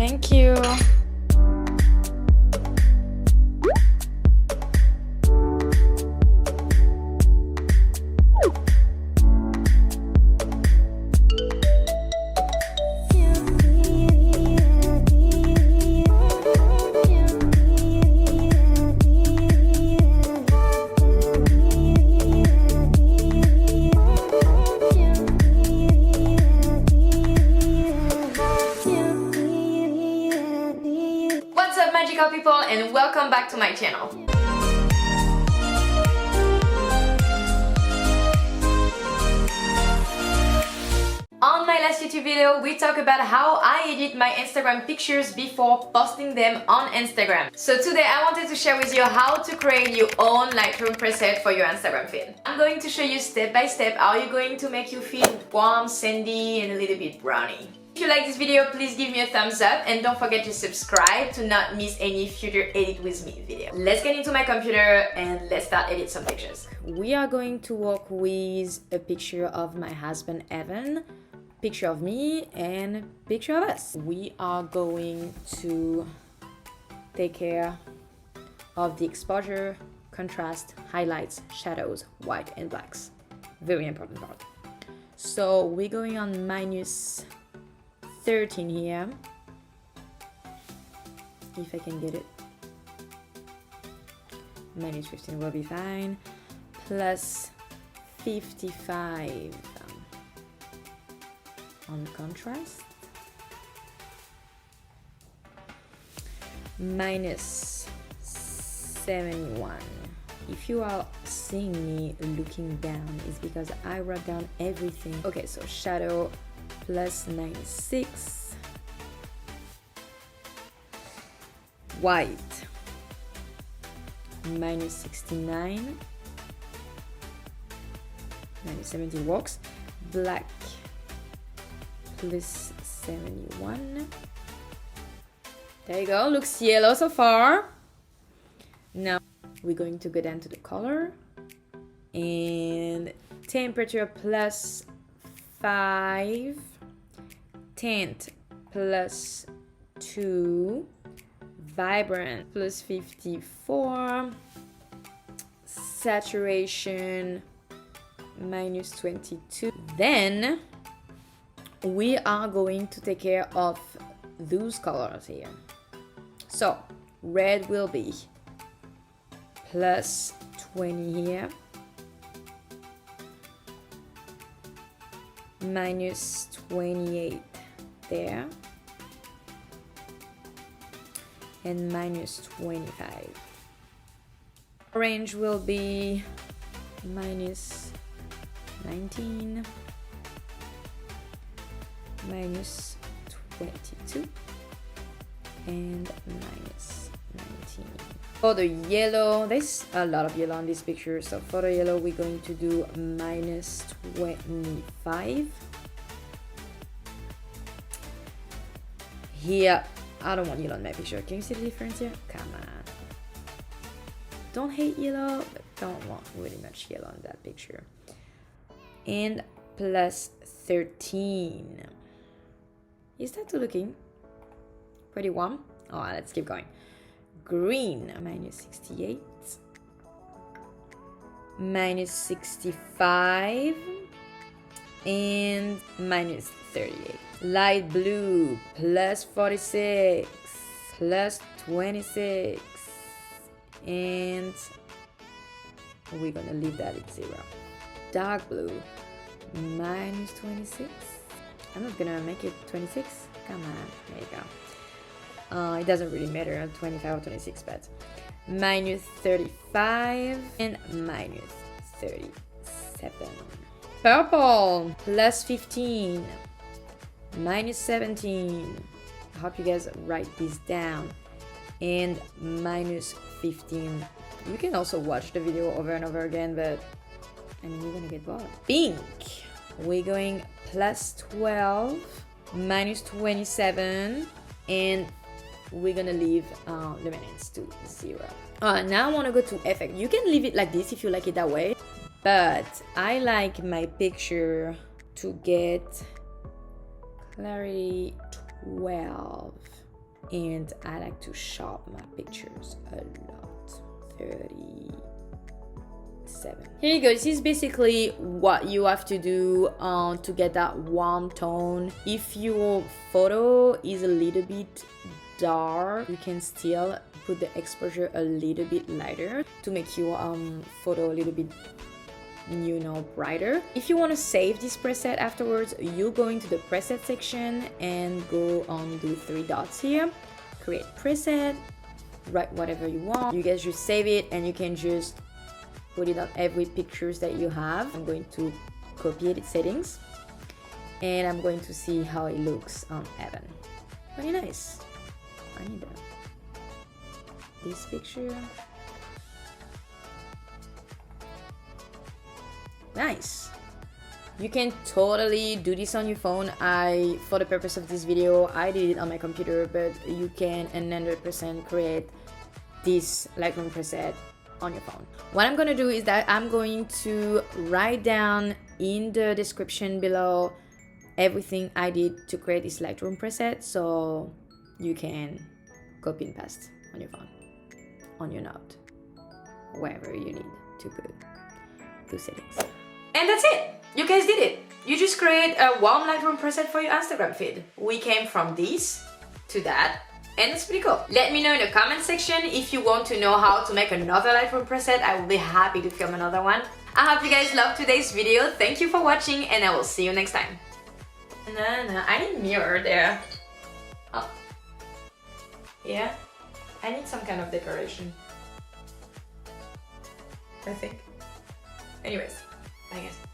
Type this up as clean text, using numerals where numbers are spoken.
Thank you. Magical people, and welcome back to my channel. On my last YouTube video, we talked about how I edit my Instagram pictures before posting them on Instagram. So today I wanted to share with you how to create your own Lightroom preset for your Instagram feed. I'm going to show you step by step how you're going to make your feed warm, sandy, and a little bit browny. If you like this video, please give me a thumbs up and don't forget to subscribe to not miss any future Edit With Me video. Let's get into my computer and let's start edit some pictures. We are going to work with a picture of my husband Evan, picture of me, and picture of us. We are going to take care of the exposure, contrast, highlights, shadows, white and blacks. Very important part. So we're going on minus 13 here, if I can get it. Minus 15 will be fine. Plus 55 on contrast. Minus 71. If you are seeing me looking down, it's because I wrote down everything. Okay, so shadow plus 96, white minus 69, minus 70 works, black plus 71. There you go, looks yellow so far. Now we're going to go down to the color and temperature plus 5, tint plus 2, vibrant plus 54, saturation minus 22. Then we are going to take care of those colors here. So red will be plus 20 here, minus 28 there, and minus 25. Orange will be minus 19, minus 22, and minus 19. For the yellow, there's a lot of yellow on this picture, so for the yellow we're going to do minus 25. Here, I don't want yellow in my picture. Can you see the difference here? Come on. Don't hate yellow, but don't want really much yellow in that picture. And plus 13. Is that looking pretty warm? Oh, let's keep going. Green, minus 68, minus 65, and minus 38. Light blue, plus 46, plus 26, and we're gonna leave that at 0. Dark blue, minus 26. I'm not gonna make it 26. Come on, there you go. It doesn't really matter, 25 or 26, but minus 35 and minus 37. Purple, plus 15, minus 17. I hope you guys write this down. And minus 15. You can also watch the video over and over again, but I mean, you're gonna get bored. Pink, we're going plus 12, minus 27, and we're gonna leave luminance to 0. Now I want to go to effect. You can leave it like this if you like it that way, but I like my picture to get clarity 12. and I like to sharp my pictures a lot. 37. Here you go. This is basically what you have to do to get that warm tone. If your photo is a little bit dark, you can still put the exposure a little bit lighter to make your photo a little bit, you know, brighter. If you want to save this preset afterwards, you go into the preset section and go on the 3 dots here, create preset, write whatever you want. You guys just save it and you can just put it on every pictures that you have. I'm going to copy its settings and I'm going to see how it looks on Evan. Very nice. I need that. This picture. Nice. You can totally do this on your phone. For the purpose of this video, I did it on my computer, but you can 100% create this Lightroom preset on your phone. What I'm gonna do is that I'm going to write down in the description below everything I did to create this Lightroom preset, so you can copy and paste on your phone, on your note, wherever you need to put those settings. And that's it! You guys did it! You just create a warm Lightroom preset for your Instagram feed. We came from this to that, and it's pretty cool. Let me know in the comment section if you want to know how to make another Lightroom preset. I will be happy to film another one. I hope you guys loved today's video. Thank you for watching, and I will see you next time. I need a mirror there. Oh. Yeah? I need some kind of decoration, I think. Anyways, bye guys.